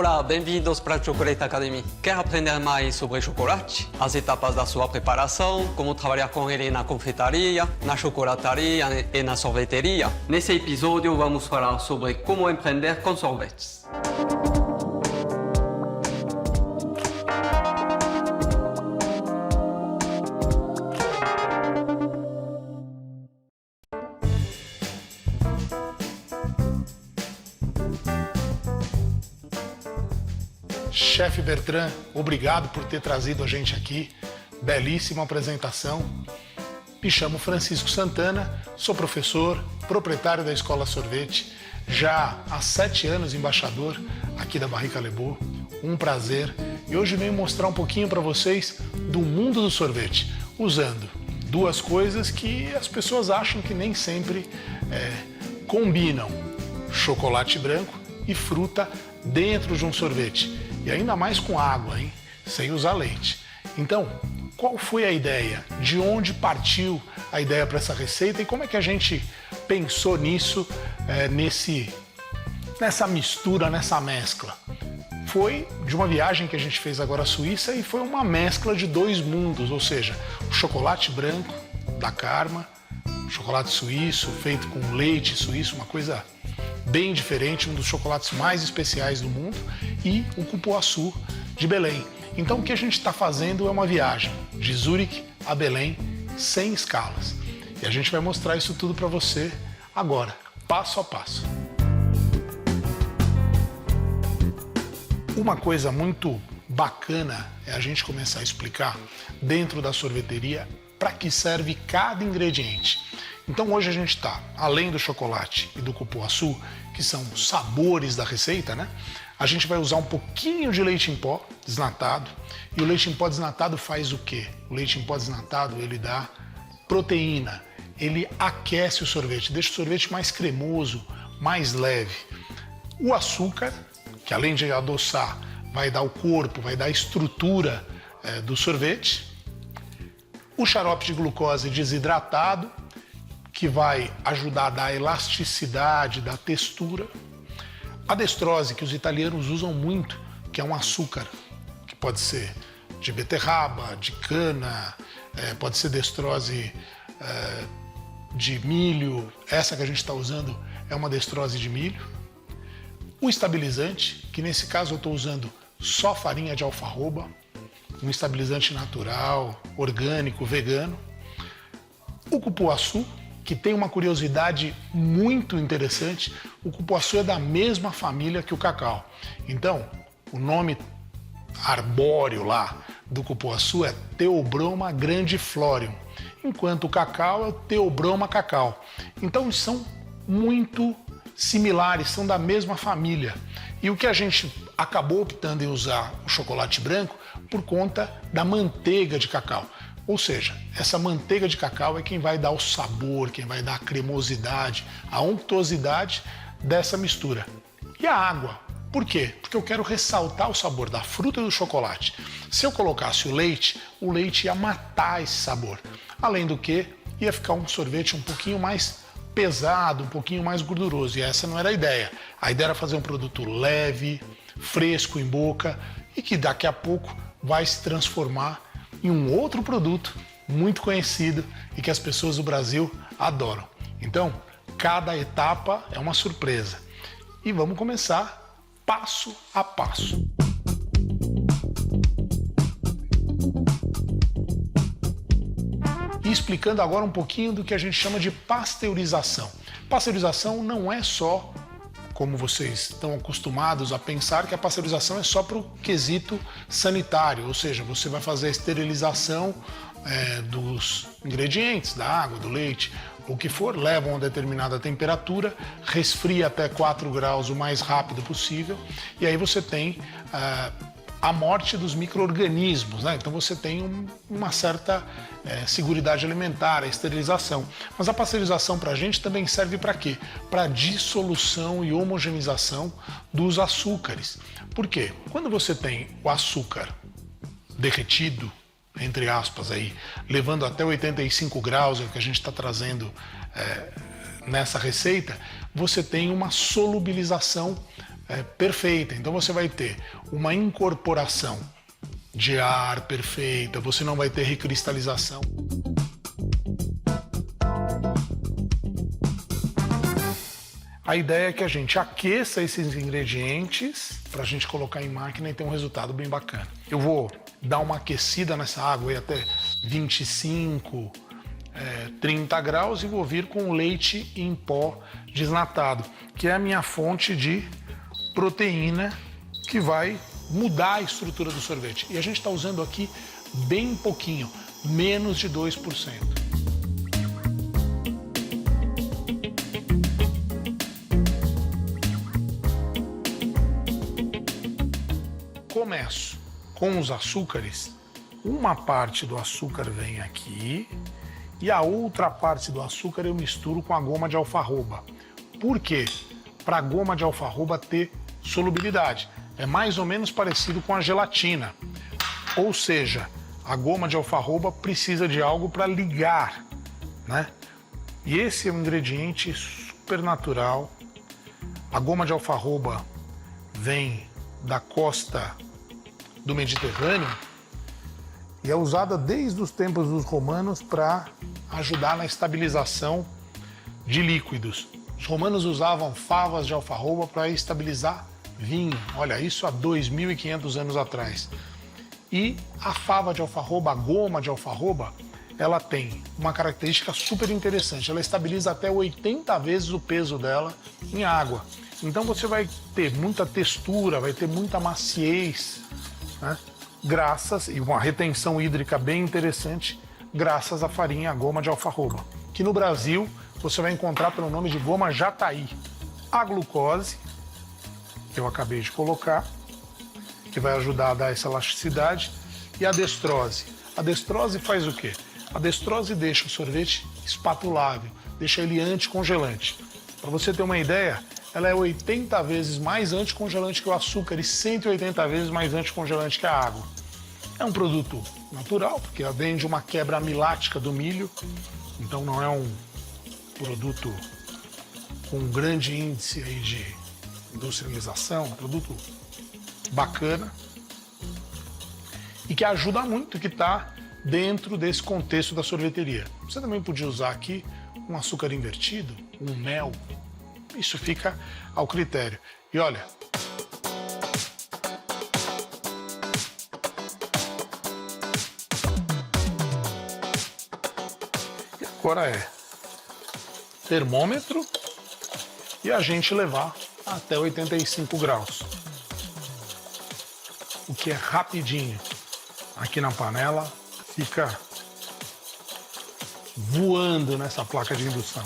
Olá, bem-vindos para a Chocolate Academy. Quer aprender mais sobre chocolate? As etapas da sua preparação, como trabalhar com ele na confeitaria, na chocolataria e na sorveteria? Nesse episódio vamos falar sobre como empreender com sorvetes. Chefe Bertrand, obrigado por ter trazido a gente aqui. Belíssima apresentação. Me chamo Francisco Santana, sou professor, proprietário da Escola Sorvete, já há 7 anos embaixador aqui da Barrica Lebot. Um prazer. E hoje venho mostrar um pouquinho para vocês do mundo do sorvete, usando duas coisas que as pessoas acham que nem sempre combinam: chocolate branco e fruta dentro de um sorvete. E ainda mais com água, hein? Sem usar leite. Então, qual foi a ideia? De onde partiu a ideia para essa receita e como é que a gente pensou nisso, nessa mistura, nessa mescla? Foi de uma viagem que a gente fez agora à Suíça e foi uma mescla de 2 mundos, ou seja, o chocolate branco da Karma, chocolate suíço feito com leite suíço, uma coisa bem diferente, um dos chocolates mais especiais do mundo, e o cupuaçu de Belém. Então o que a gente está fazendo é uma viagem de Zurique a Belém, sem escalas. E a gente vai mostrar isso tudo para você agora, passo a passo. Uma coisa muito bacana é a gente começar a explicar dentro da sorveteria para que serve cada ingrediente. Então hoje a gente está, além do chocolate e do cupuaçu, que são os sabores da receita, né? A gente vai usar um pouquinho de leite em pó desnatado. E o leite em pó desnatado faz o quê? O leite em pó desnatado, ele dá proteína, ele aquece o sorvete, deixa o sorvete mais cremoso, mais leve. O açúcar, que além de adoçar, vai dar o corpo, vai dar a estrutura do sorvete. O xarope de glucose desidratado, que vai ajudar a dar elasticidade, da textura. A destrose, que os italianos usam muito, que é um açúcar, que pode ser de beterraba, de cana, pode ser destrose de milho. Essa que a gente está usando é uma destrose de milho. O estabilizante, que nesse caso eu estou usando só farinha de alfarroba, um estabilizante natural, orgânico, vegano. O cupuaçu, que tem uma curiosidade muito interessante. O cupuaçu é da mesma família que o cacau. Então, o nome arbóreo lá do cupuaçu é Theobroma grandiflorium, enquanto o cacau é o Theobroma cacau. Então, são muito similares, são da mesma família. E o que a gente acabou optando em usar o chocolate branco por conta da manteiga de cacau. Ou seja, essa manteiga de cacau é quem vai dar o sabor, quem vai dar a cremosidade, a untuosidade dessa mistura. E a água, por quê? Porque eu quero ressaltar o sabor da fruta e do chocolate. Se eu colocasse o leite ia matar esse sabor. Além do que, ia ficar um sorvete um pouquinho mais pesado, um pouquinho mais gorduroso. E essa não era a ideia. A ideia era fazer um produto leve, fresco em boca e que daqui a pouco vai se transformar em um outro produto muito conhecido e que as pessoas do Brasil adoram. Então, cada etapa é uma surpresa. E vamos começar passo a passo. E explicando agora um pouquinho do que a gente chama de pasteurização. Pasteurização não é só, como vocês estão acostumados a pensar, que a pasteurização é só para o quesito sanitário, ou seja, você vai fazer a esterilização dos ingredientes, da água, do leite, o que for, leva a uma determinada temperatura, resfria até 4 graus o mais rápido possível, e aí você tem a morte dos micro-organismos, né? Então você tem uma certa seguridade alimentar, a esterilização. Mas a pasteurização para a gente também serve para quê? Para dissolução e homogeneização dos açúcares. Por quê? Quando você tem o açúcar derretido, entre aspas, aí, levando até 85 graus, é o que a gente está trazendo nessa receita, você tem uma solubilização perfeita. Então você vai ter uma incorporação de ar perfeita, você não vai ter recristalização. A ideia é que a gente aqueça esses ingredientes para a gente colocar em máquina e ter um resultado bem bacana. Eu vou dar uma aquecida nessa água aí até 25, 30 graus e vou vir com leite em pó desnatado, que é a minha fonte de proteína que vai mudar a estrutura do sorvete. E a gente está usando aqui bem pouquinho, menos de 2%. Começo com os açúcares. Uma parte do açúcar vem aqui e a outra parte do açúcar eu misturo com a goma de alfarroba. Por quê? Para a goma de alfarroba ter solubilidade. É mais ou menos parecido com a gelatina. Ou seja, a goma de alfarroba precisa de algo para ligar, né? E esse é um ingrediente super natural. A goma de alfarroba vem da costa do Mediterrâneo e é usada desde os tempos dos romanos para ajudar na estabilização de líquidos. Os romanos usavam favas de alfarroba para estabilizar vinho. Olha, isso há 2.500 anos atrás. E a fava de alfarroba, a goma de alfarroba, ela tem uma característica super interessante. Ela estabiliza até 80 vezes o peso dela em água. Então você vai ter muita textura, vai ter muita maciez, né? Graças, e uma retenção hídrica bem interessante, graças à farinha, à goma de alfarroba. Que no Brasil você vai encontrar pelo nome de goma jataí. A glucose, que eu acabei de colocar, que vai ajudar a dar essa elasticidade, e a destrose. A destrose faz o quê? A destrose deixa o sorvete espatulável, deixa ele anticongelante. Para você ter uma ideia, ela é 80 vezes mais anticongelante que o açúcar e 180 vezes mais anticongelante que a água. É um produto natural, porque ela vem de uma quebra amilática do milho, então não é um produto com um grande índice aí de industrialização, um produto bacana e que ajuda muito, que está dentro desse contexto da sorveteria. Você também podia usar aqui um açúcar invertido, um mel. Isso fica ao critério. E olha, e agora é termômetro e a gente levar até 85 graus. O que é rapidinho. Aqui na panela fica voando nessa placa de indução.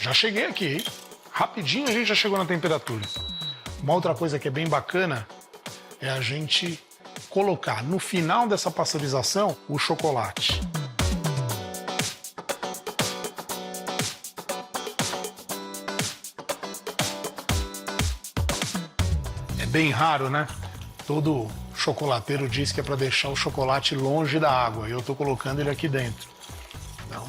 Já cheguei aqui, hein? Rapidinho a gente já chegou na temperatura. Uma outra coisa que é bem bacana é a gente colocar no final dessa pasteurização o chocolate. É bem raro, né? Todo chocolateiro diz que é para deixar o chocolate longe da água e eu estou colocando ele aqui dentro. Então,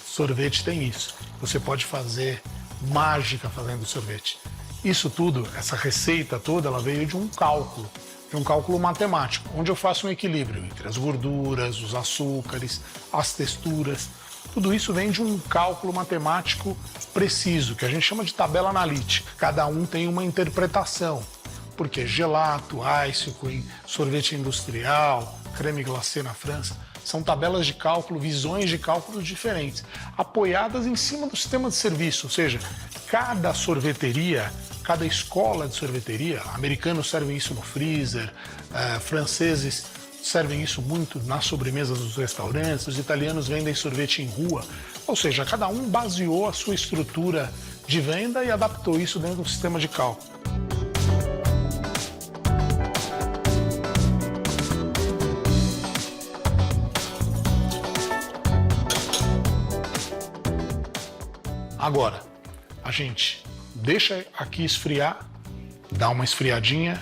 sorvete tem isso. Você pode fazer mágica fazendo sorvete. Isso tudo, essa receita toda, ela veio de um cálculo matemático, onde eu faço um equilíbrio entre as gorduras, os açúcares, as texturas. Tudo isso vem de um cálculo matemático preciso, que a gente chama de tabela analítica. Cada um tem uma interpretação, porque gelato, ice cream, sorvete industrial, creme glacé na França, são tabelas de cálculo, visões de cálculo diferentes, apoiadas em cima do sistema de serviço, ou seja, cada sorveteria, cada escola de sorveteria, americanos servem isso no freezer, franceses servem isso muito nas sobremesas dos restaurantes, os italianos vendem sorvete em rua, ou seja, cada um baseou a sua estrutura de venda e adaptou isso dentro do sistema de cálculo. Agora, a gente deixa aqui esfriar, dá uma esfriadinha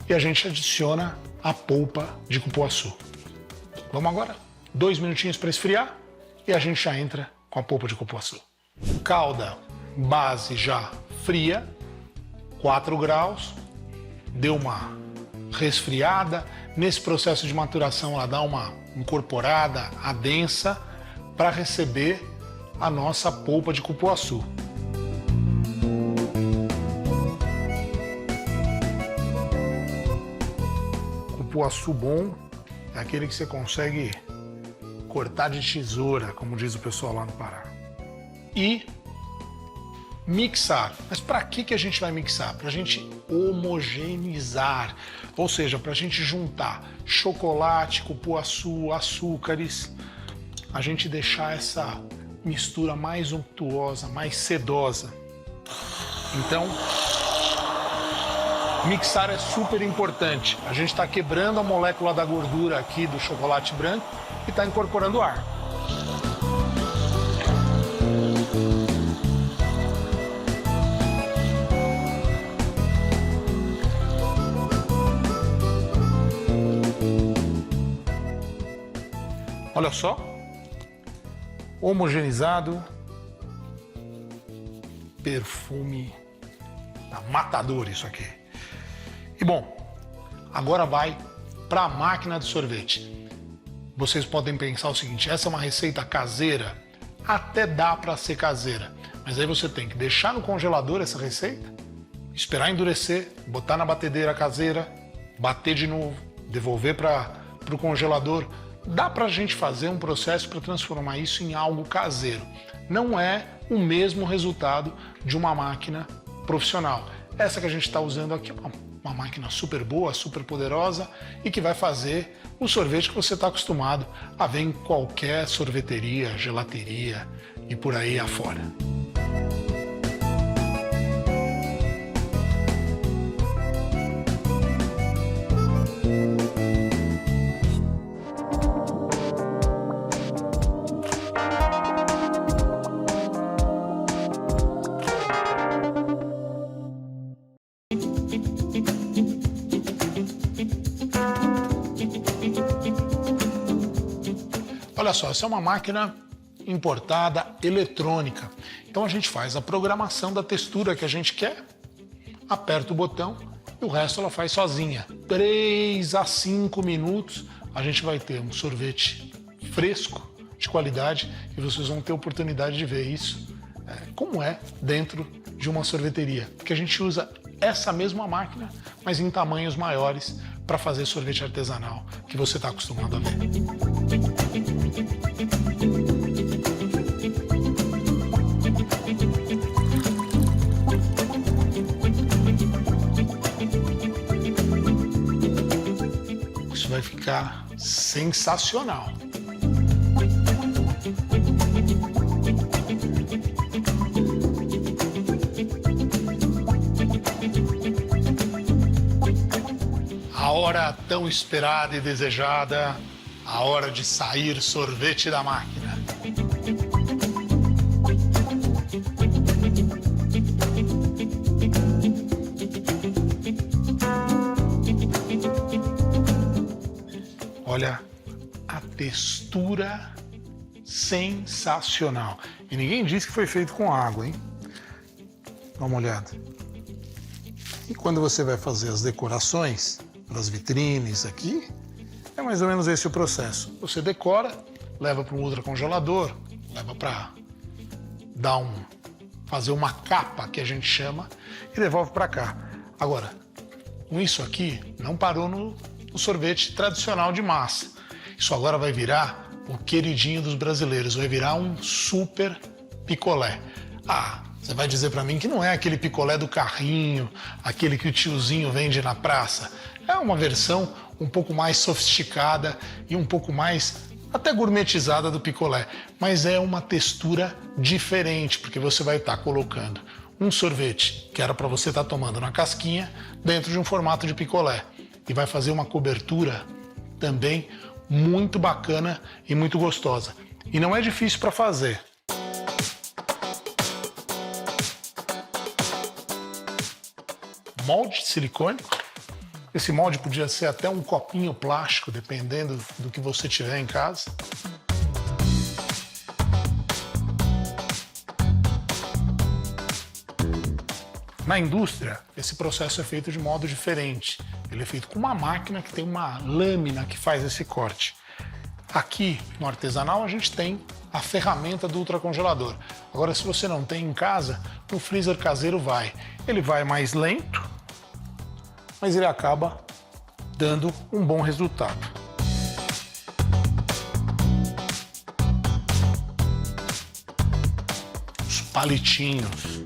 e a gente adiciona a polpa de cupuaçu. Vamos agora? 2 minutinhos para esfriar e a gente já entra com a polpa de cupuaçu. calda base já fria, 4 graus, deu uma resfriada. Nesse processo de maturação ela dá uma incorporada, adensa, para receber a nossa polpa de cupuaçu. Cupuaçu bom é aquele que você consegue cortar de tesoura, como diz o pessoal lá no Pará. E mixar. Mas para que a gente vai mixar? Para a gente homogeneizar, ou seja, para a gente juntar chocolate, cupuaçu, açúcares, a gente deixar essa mistura mais untuosa, mais sedosa. Então, mixar é super importante. A gente está quebrando a molécula da gordura aqui do chocolate branco e está incorporando ar. Olha só, homogeneizado, perfume, tá matador isso aqui. E bom, agora vai para a máquina de sorvete. Vocês podem pensar o seguinte, essa é uma receita caseira, até dá para ser caseira, mas aí você tem que deixar no congelador essa receita, esperar endurecer, botar na batedeira caseira, bater de novo, devolver para o congelador. Dá para a gente fazer um processo para transformar isso em algo caseiro. Não é o mesmo resultado de uma máquina profissional. Essa que a gente está usando aqui é uma máquina super boa, super poderosa e que vai fazer o sorvete que você está acostumado a ver em qualquer sorveteria, gelateria e por aí afora. Olha só, essa é uma máquina importada eletrônica. Então a gente faz a programação da textura que a gente quer, aperta o botão e o resto ela faz sozinha. 3 a 5 minutos a gente vai ter um sorvete fresco, de qualidade, e vocês vão ter oportunidade de ver isso como é dentro de uma sorveteria. Porque a gente usa essa mesma máquina, mas em tamanhos maiores, para fazer sorvete artesanal que você está acostumado a ver. Isso vai ficar sensacional. A hora tão esperada e desejada, a hora de sair sorvete da máquina. Olha a textura sensacional. E ninguém disse que foi feito com água, hein? Dá uma olhada. E quando você vai fazer as decorações das vitrines aqui, é mais ou menos esse o processo. Você decora, leva para um ultracongelador, leva para fazer uma capa, que a gente chama, e devolve para cá. Agora, com isso aqui, não parou no sorvete tradicional de massa. Isso agora vai virar o queridinho dos brasileiros, vai virar um super picolé. Ah, você vai dizer para mim que não é aquele picolé do carrinho, aquele que o tiozinho vende na praça. É uma versão um pouco mais sofisticada e um pouco mais até gourmetizada do picolé, mas é uma textura diferente, porque você vai estar colocando um sorvete que era para você estar tomando na casquinha dentro de um formato de picolé e vai fazer uma cobertura também muito bacana e muito gostosa. E não é difícil para fazer. Molde silicônico. Esse molde podia ser até um copinho plástico, dependendo do que você tiver em casa. Na indústria, esse processo é feito de modo diferente. Ele é feito com uma máquina que tem uma lâmina que faz esse corte. Aqui, no artesanal, a gente tem a ferramenta do ultracongelador. Agora, se você não tem em casa, no freezer caseiro vai. Ele vai mais lento, mas ele acaba dando um bom resultado. Os palitinhos.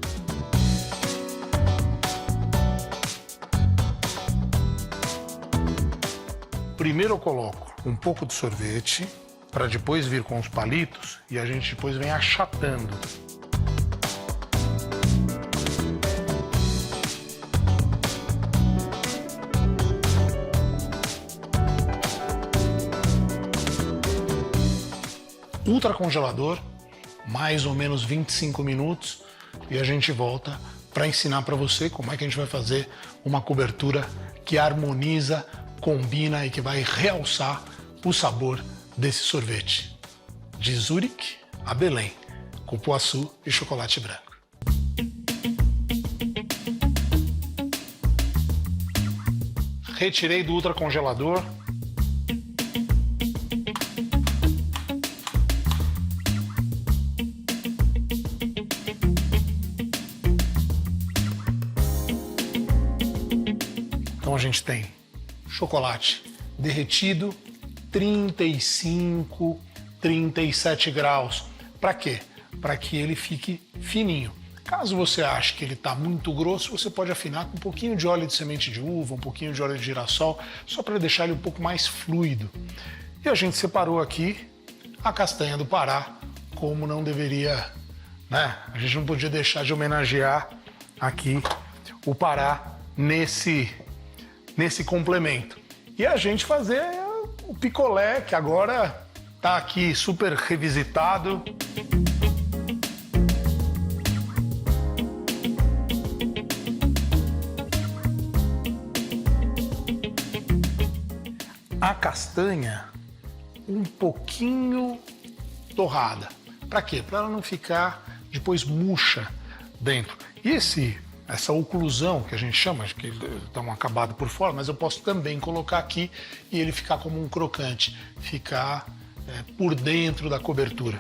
Primeiro eu coloco um pouco de sorvete, para depois vir com os palitos e a gente depois vem achatando. Ultracongelador, mais ou menos 25 minutos e a gente volta para ensinar para você como é que a gente vai fazer uma cobertura que harmoniza, combina e que vai realçar o sabor desse sorvete. De Zurique a Belém, cupuaçu e chocolate branco. Retirei do ultracongelador. Então a gente tem chocolate derretido, 35, 37 graus. Para quê? Para que ele fique fininho. Caso você ache que ele está muito grosso, você pode afinar com um pouquinho de óleo de semente de uva, um pouquinho de óleo de girassol, só para deixar ele um pouco mais fluido. E a gente separou aqui a castanha do Pará, como não deveria, né? A gente não podia deixar de homenagear aqui o Pará nesse complemento. E a gente fazer o picolé, que agora está aqui super revisitado. A castanha um pouquinho torrada. Para quê? Para ela não ficar depois murcha dentro. E essa oclusão que a gente chama, que está um acabado por fora, mas eu posso também colocar aqui e ele ficar como um crocante, ficar por dentro da cobertura.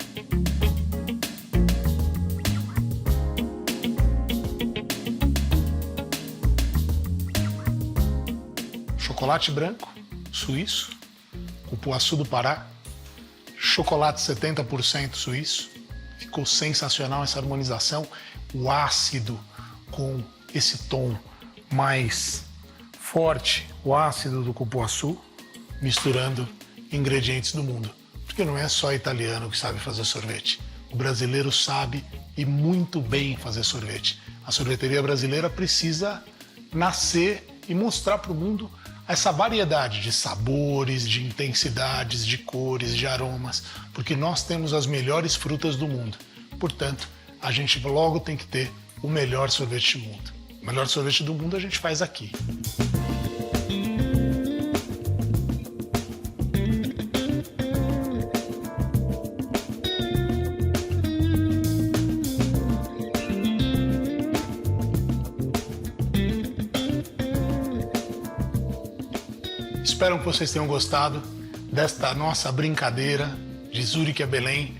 Chocolate branco, suíço, cupuaçu do Pará, chocolate 70% suíço. Ficou sensacional essa harmonização, o ácido com esse tom mais forte, o ácido do cupuaçu, misturando ingredientes do mundo. Porque não é só italiano que sabe fazer sorvete. O brasileiro sabe e muito bem fazer sorvete. A sorveteria brasileira precisa nascer e mostrar para o mundo essa variedade de sabores, de intensidades, de cores, de aromas, porque nós temos as melhores frutas do mundo. Portanto, a gente logo tem que ter o melhor sorvete do mundo. O melhor sorvete do mundo a gente faz aqui. Espero que vocês tenham gostado desta nossa brincadeira de Zurique a Belém,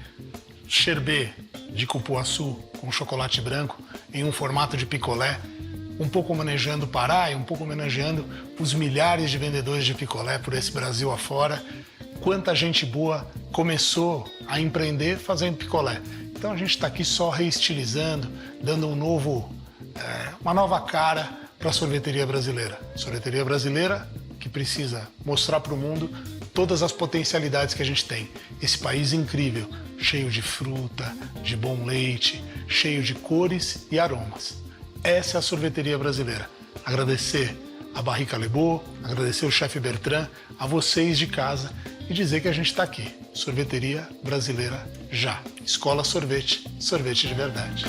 sherbet de cupuaçu com chocolate branco em um formato de picolé, um pouco homenageando o Pará e um pouco homenageando os milhares de vendedores de picolé por esse Brasil afora. Quanta gente boa começou a empreender fazendo picolé. Então a gente está aqui só reestilizando, dando uma nova cara para a sorveteria brasileira. Sorveteria brasileira que precisa mostrar para o mundo todas as potencialidades que a gente tem. Esse país incrível, cheio de fruta, de bom leite, cheio de cores e aromas. Essa é a sorveteria brasileira. Agradecer a Barrica Lebot, agradecer o chefe Bertrand, a vocês de casa e dizer que a gente está aqui. Sorveteria brasileira já. Escola Sorvete, sorvete de verdade.